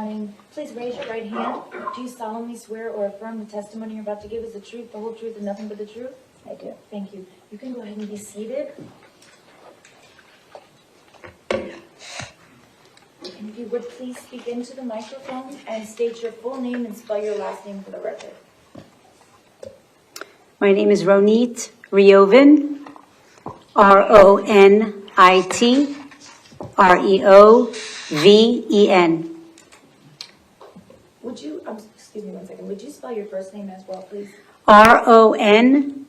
morning. Please raise your right hand. Do you solemnly swear or affirm the testimony you're about to give is the truth, the whole truth, and nothing but the truth? I do. Thank you. You can go ahead and be seated. And if you would please speak into the microphone and state your full name and spell your last name for the record. My name is Ronit Reoven, Ronit Reoven. Would you, excuse me 1 second, would you spell your first name as well, please? Ronit.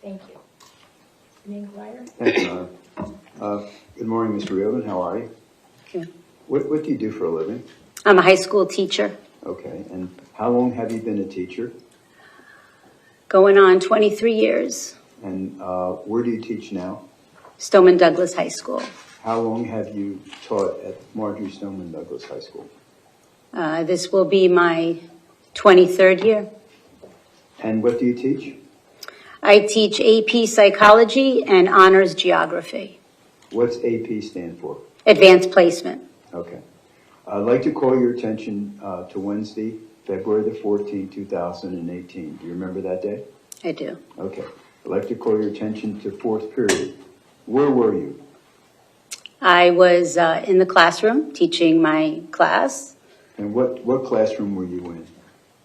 Thank you. Name inquire? Thank you, Honor. Good morning, Mr. Reoven. How are you? Yeah. What do you do for a living? I'm a high school teacher, Okay, and how long have you been a teacher? going on 23 years, And where do you teach now? Stoneman Douglas High School. How long have you taught at Marjory Stoneman Douglas High School? This will be my 23rd year. And what do you teach? I teach AP Psychology and Honors Geography, What's AP stand for? Advanced Placement. Okay. I'd like to call your attention to Wednesday, February the 14th, 2018. Do you remember that day? I do. Okay. I'd like to call your attention to fourth period. Where were you? I was in the classroom teaching my class. And what classroom were you in?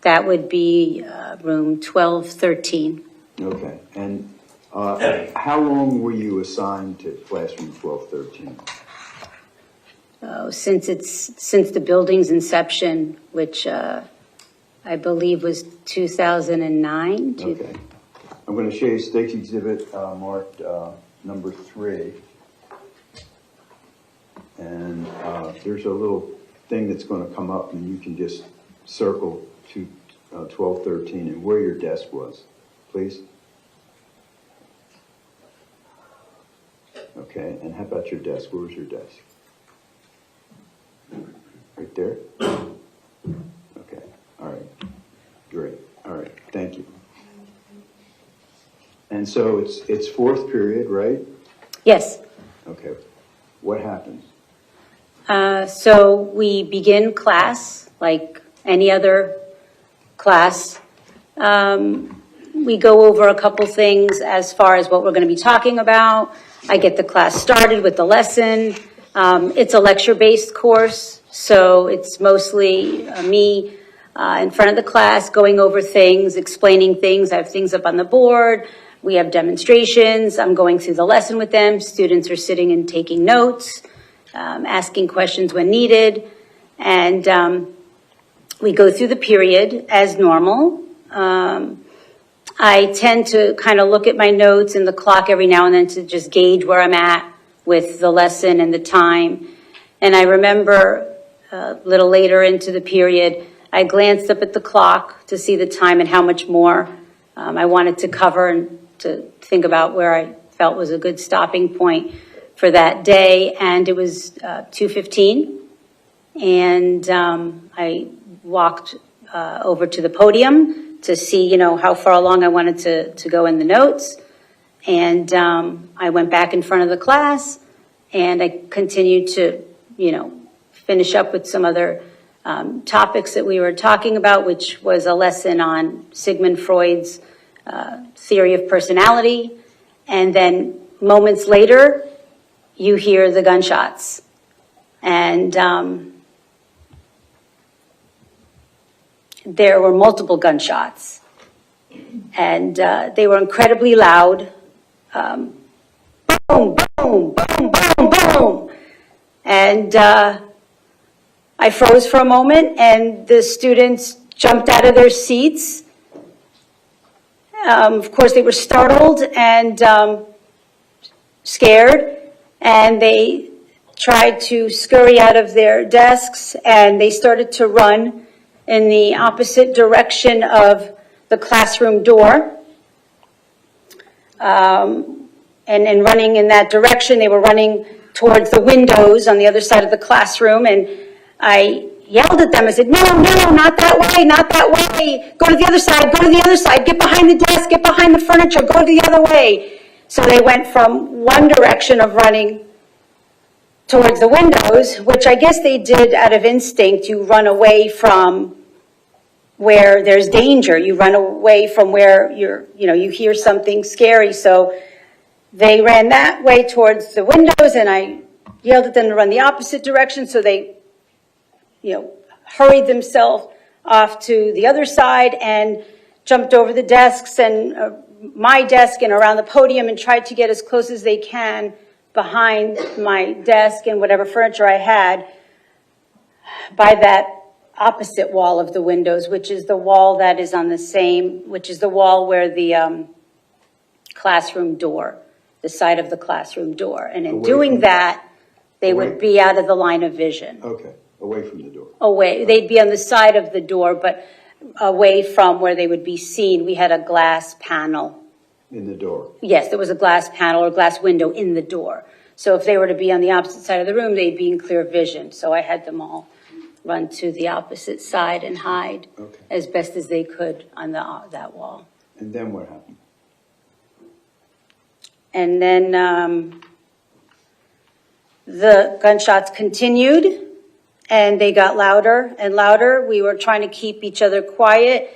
That would be room 1213. Okay. And how long were you assigned to classroom 1213? Oh, since the building's inception, which I believe was 2009. Okay. I'm going to show you state exhibit marked number 3. And there's a little thing that's going to come up, and you can just circle to 1213 and where your desk was, please. Okay, and how about your desk? Where was your desk? Right there? Okay, all right, great, all right, thank you. And so it's fourth period, right? Yes. Okay, what happens? So we begin class like any other class. We go over a couple things as far as what we're going to be talking about. I get the class started with the lesson. It's a lecture-based course, so it's mostly me in front of the class going over things, explaining things. I have things up on the board. We have demonstrations. I'm going through the lesson with them. Students are sitting and taking notes, asking questions when needed. And we go through the period as normal. I tend to kind of look at my notes and the clock every now and then to just gauge where I'm at with the lesson and the time. And I remember a little later into the period, I glanced up at the clock to see the time and how much more I wanted to cover and to think about where I felt was a good stopping point for that day. And it was 2:15. And I walked over to the podium to see, how far along I wanted to go in the notes. And I went back in front of the class and I continued to, finish up with some other topics that we were talking about, which was a lesson on Sigmund Freud's theory of personality. And then moments later, you hear the gunshots. And there were multiple gunshots, and they were incredibly loud. Boom, boom, boom, boom, boom. And I froze for a moment, and the students jumped out of their seats. Of course, they were startled and scared, and they tried to scurry out of their desks, and they started to run in the opposite direction of the classroom door. And in running in that direction, they were running towards the windows on the other side of the classroom. And I yelled at them. I said, no, not that way, not that way. Go to the other side, go to the other side. Get behind the desk, get behind the furniture, go the other way. So they went from one direction of running towards the windows, which I guess they did out of instinct. You run away from where there's danger. You run away from where you hear something scary. So they ran that way towards the windows, and I yelled at them to run the opposite direction. So they, hurried themselves off to the other side and jumped over the desks and my desk and around the podium and tried to get as close as they can behind my desk and whatever furniture I had by that opposite wall of the windows, which is the wall that is on the same, which is the wall where the classroom door, the side of the classroom door. And in doing that, they would be out of the line of vision. Okay, away from the door. Away, they'd be on the side of the door, but away from where they would be seen. We had a glass panel. In the door. Yes, there was a glass panel or glass window in the door. So if they were to be on the opposite side of the room, they'd be in clear vision. So I had them all run to the opposite side and hide as best as they could on that wall. And then what happened? And then the gunshots continued, and they got louder and louder. We were trying to keep each other quiet.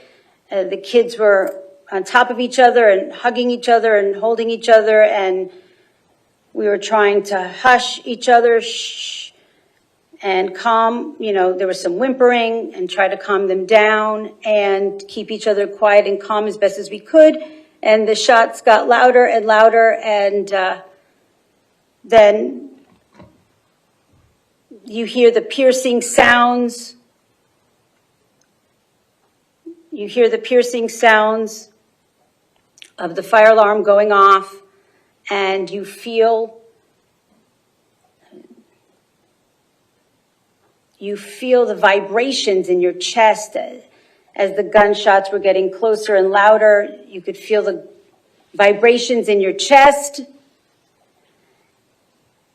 The kids were on top of each other and hugging each other and holding each other, and we were trying to hush each other, shh, and calm. There was some whimpering and try to calm them down and keep each other quiet and calm as best as we could. And the shots got louder and louder, and then you hear the piercing sounds. You hear the piercing sounds of the fire alarm going off, and you feel the vibrations in your chest as the gunshots were getting closer and louder. You could feel the vibrations in your chest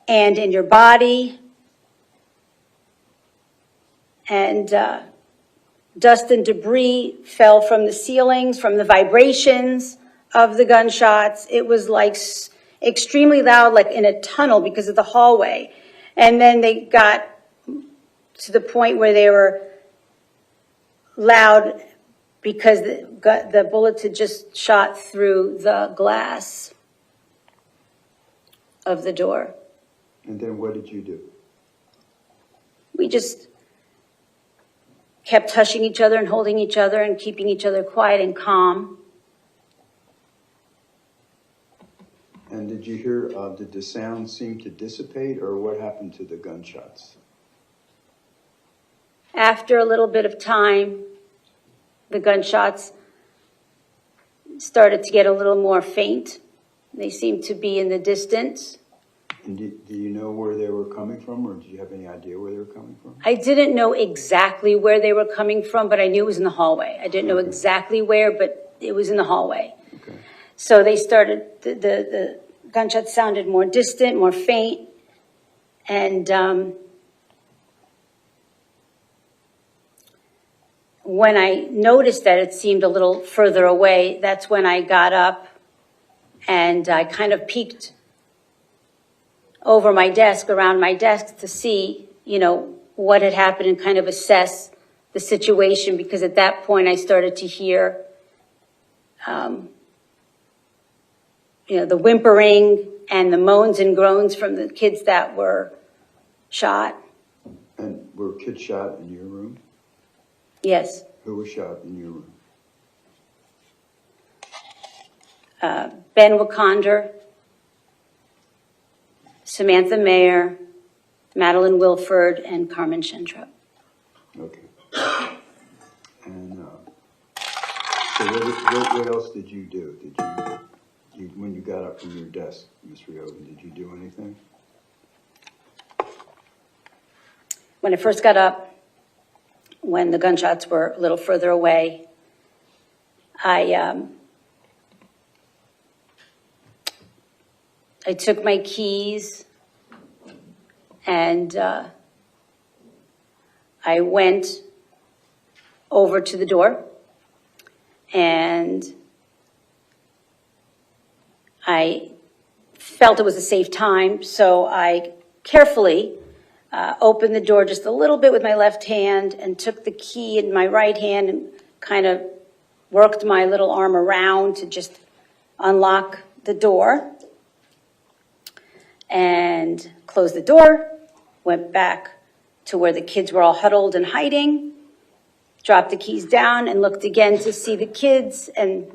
and in your body. And dust and debris fell from the ceilings, from the vibrations of the gunshots. It was like extremely loud, like in a tunnel because of the hallway. And then they got to the point where they were loud because the bullets had just shot through the glass of the door. And then what did you do? We just kept hushing each other and holding each other and keeping each other quiet and calm. And did you hear, did the sound seem to dissipate, or what happened to the gunshots? After a little bit of time, the gunshots started to get a little more faint. They seemed to be in the distance. And do you know where they were coming from, or do you have any idea where they were coming from? I didn't know exactly where they were coming from, but I knew it was in the hallway. I didn't know exactly where, but it was in the hallway. Okay. So they started, the gunshots sounded more distant, more faint, and when I noticed that it seemed a little further away, that's when I got up and I kind of peeked over my desk, around my desk to see, what had happened and kind of assess the situation, because at that point I started to hear, the whimpering and the moans and groans from the kids that were shot. And were kids shot in your room? Yes. Who was shot in your room? Ben Wakander, Samantha Mayer, Madeline Wilford, and Carmen Shentrup. Okay. And so what else did you do? Did you, when you got up from your desk, Ms. Reoven, did you do anything? When I first got up, when the gunshots were a little further away, I took my keys and I went over to the door, and I felt it was a safe time, so I carefully opened the door just a little bit with my left hand and took the key in my right hand and kind of worked my little arm around to just unlock the door and closed the door, went back to where the kids were all huddled and hiding, dropped the keys down and looked again to see the kids, and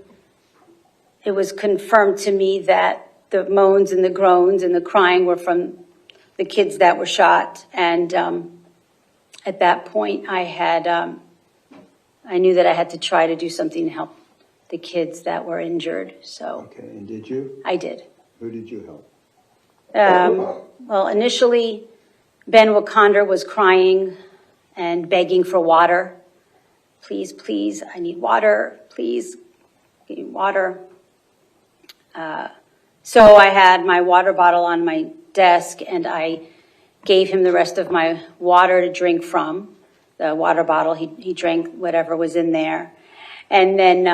it was confirmed to me that the moans and the groans and the crying were from the kids that were shot. And at that point, I knew that I had to try to do something to help the kids that were injured. So Okay, and did you? I did. Who did you help? Well, initially, Ben Wakanda was crying and begging for water. Please, please, I need water. Please, give me water. So I had my water bottle on my desk, and I gave him the rest of my water to drink from, the water bottle. He drank whatever was in there. And then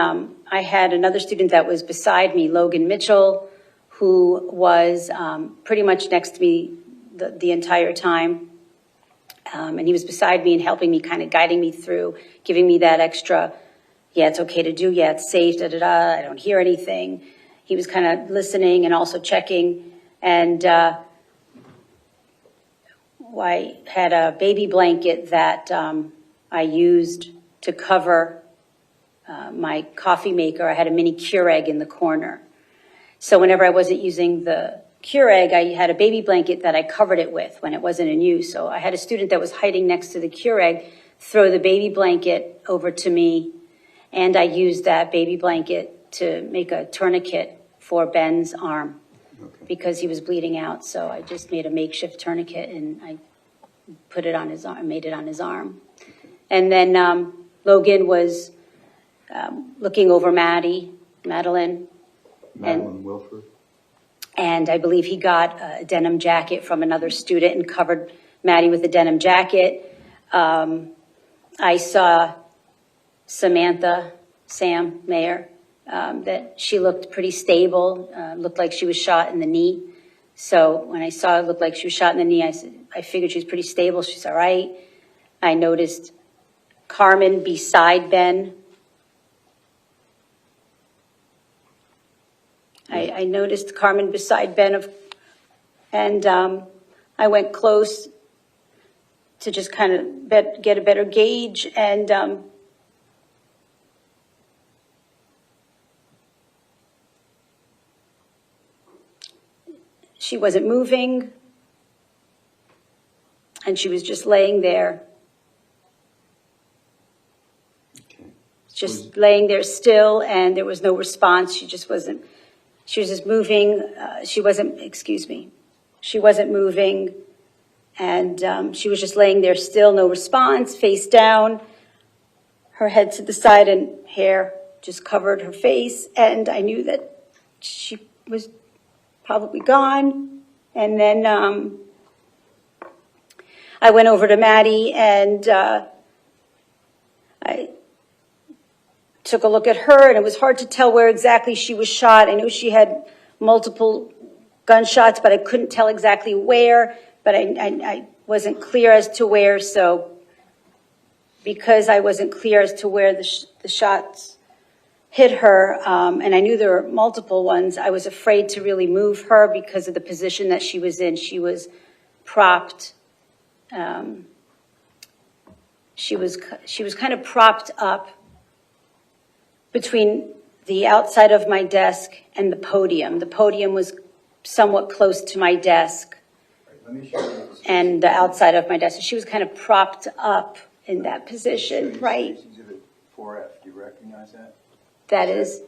I had another student that was beside me, Logan Mitchell, who was pretty much next to me the entire time. And he was beside me and helping me, kind of guiding me through, giving me that extra, yeah, it's okay to do, yeah, it's safe, da-da-da, I don't hear anything. He was kind of listening and also checking. And I had a baby blanket that I used to cover my coffee maker. I had a mini Keurig in the corner. So whenever I wasn't using the Keurig, I had a baby blanket that I covered it with when it wasn't in use. So I had a student that was hiding next to the Keurig throw the baby blanket over to me, and I used that baby blanket to make a tourniquet for Ben's arm because he was bleeding out. So I just made a makeshift tourniquet and I put it on his arm, made it on his arm. And then Logan was looking over Madeline Wilford. And I believe he got a denim jacket from another student and covered Maddie with a denim jacket. I saw Sam Mayer, that she looked pretty stable, looked like she was shot in the knee. So when I saw it looked like she was shot in the knee, I figured she was pretty stable. She's all right. I noticed Carmen beside Ben. I noticed Carmen beside Ben, and I went close to just kind of get a better gauge, and she wasn't moving, and she was just laying there. Just laying there still, and there was no response. She was just moving. She wasn't moving, and she was just laying there still, no response, face down, her head to the side, and hair just covered her face. And I knew that she was probably gone. And then I went over to Maddie, and I took a look at her, and it was hard to tell where exactly she was shot. I knew she had multiple gunshots, but I couldn't tell exactly where, but I wasn't clear as to where. So because I wasn't clear as to where the shots hit her, and I knew there were multiple ones, I was afraid to really move her because of the position that she was in. She was propped. She was kind of propped up between the outside of my desk and the podium. The podium was somewhat close to my desk and the outside of my desk. So she was kind of propped up in that position, right? Exhibit 4F, do you recognize that? That is.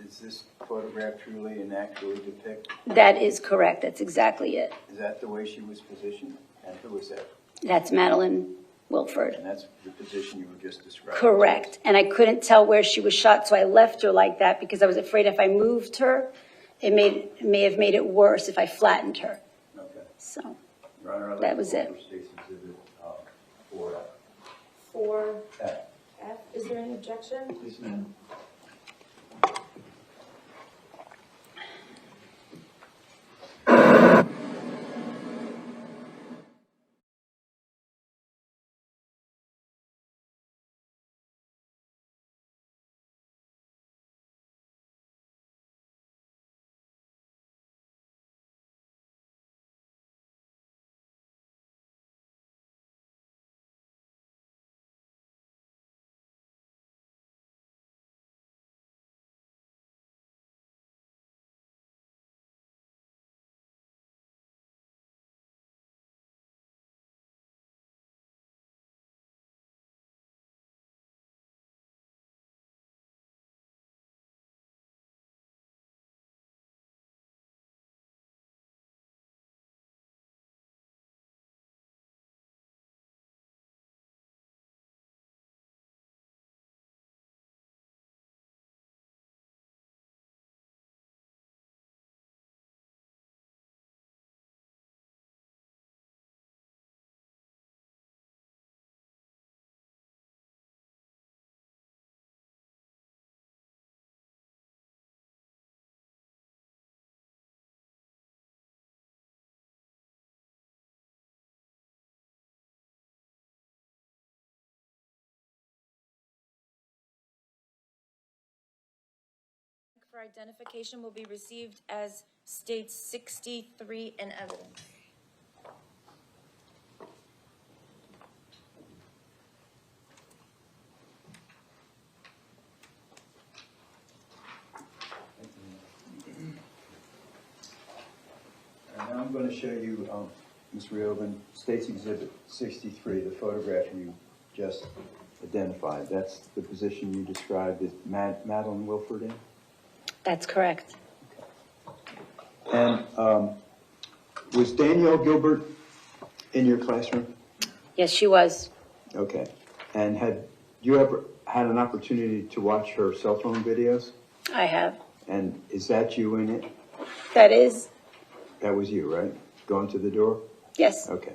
Is this photograph truly and actually depict? That is correct. That's exactly it. Is that the way she was positioned? And who was that? That's Madeline Wilford. And that's the position you were just describing? Correct. And I couldn't tell where she was shot, so I left her like that because I was afraid if I moved her, it may have made it worse if I flattened her. Okay. So Your Honor, I'd like that was to it. call for State's Exhibit 4F. 4F. F. Is there any objection? Please, ma'am. for identification will be received as states 63 in evidence. And now I'm going to show you, Ms. Reoven, State's Exhibit 63, the photograph you just identified. That's the position you described as Madeline Wilford in? That's correct. And was Danielle Gilbert in your classroom? Yes, she was. Okay. And had you ever had an opportunity to watch her cell phone videos? I have. And is that you in it? That is? That was you, right? Going to the door? Yes. Okay.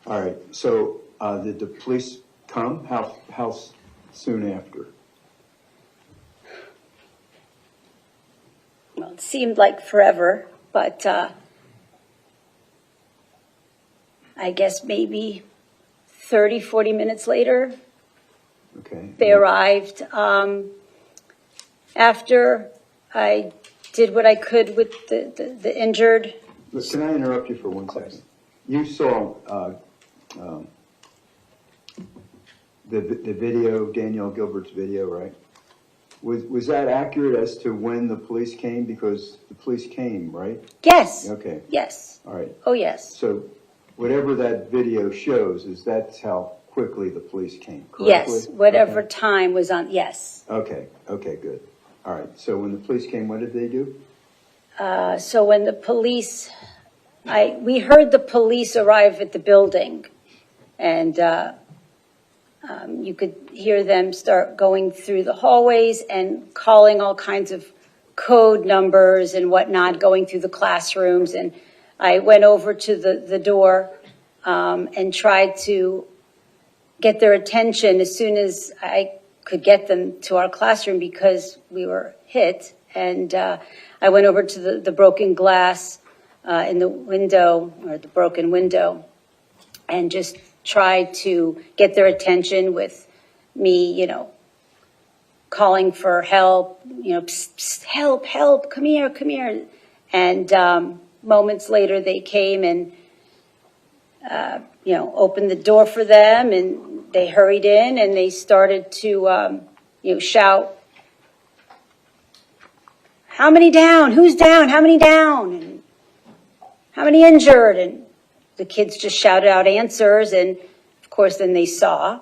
All right. So did the police come? How soon after? Well, it seemed like forever, but I guess maybe 30, 40 minutes later, Okay. they arrived. After I did what I could with the injured. Look, can I interrupt you for 1 second? You saw the video, Danielle Gilbert's video, right? Was that accurate as to when the police came? Because the police came, right? Yes. Okay. Yes. All right. Oh, yes. So whatever that video shows is that's how quickly the police came, correctly? Yes. Whatever Okay. time was on. Yes. Okay. Okay, good. All right. So when the police came, what did they do? So when the police, we heard the police arrive at the building, and you could hear them start going through the hallways and calling all kinds of code numbers and whatnot, going through the classrooms. And I went over to the door and tried to get their attention as soon as I could get them to our classroom because we were hit. And I went over to the broken glass in the window, or the broken window, and just tried to get their attention with me, calling for help, psst, psst, help, help, come here, come here. And moments later, they came and, opened the door for them, and they hurried in, and they started to, shout, how many down? Who's down? How many down? And how many injured? And the kids just shouted out answers, and of course then they saw,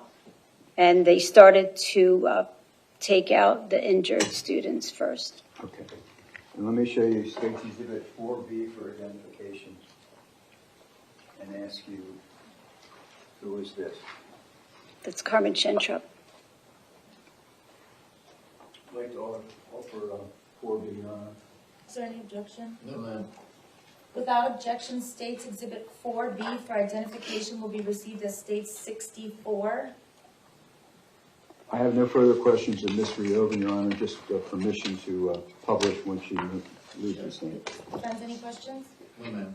and they started to take out the injured students first. Okay. And let me show you State's Exhibit 4B for identification and ask you, who is this? That's Carmen Shentrup. I'd like to offer 4B, Your Honor. Is there any objection? No, ma'am. Without objection, states exhibit 4B for identification will be received as states 64. I have no further questions of Ms. Reoven, Your Honor, just permission to publish when she leaves the stand. Friends, any questions? No, ma'am.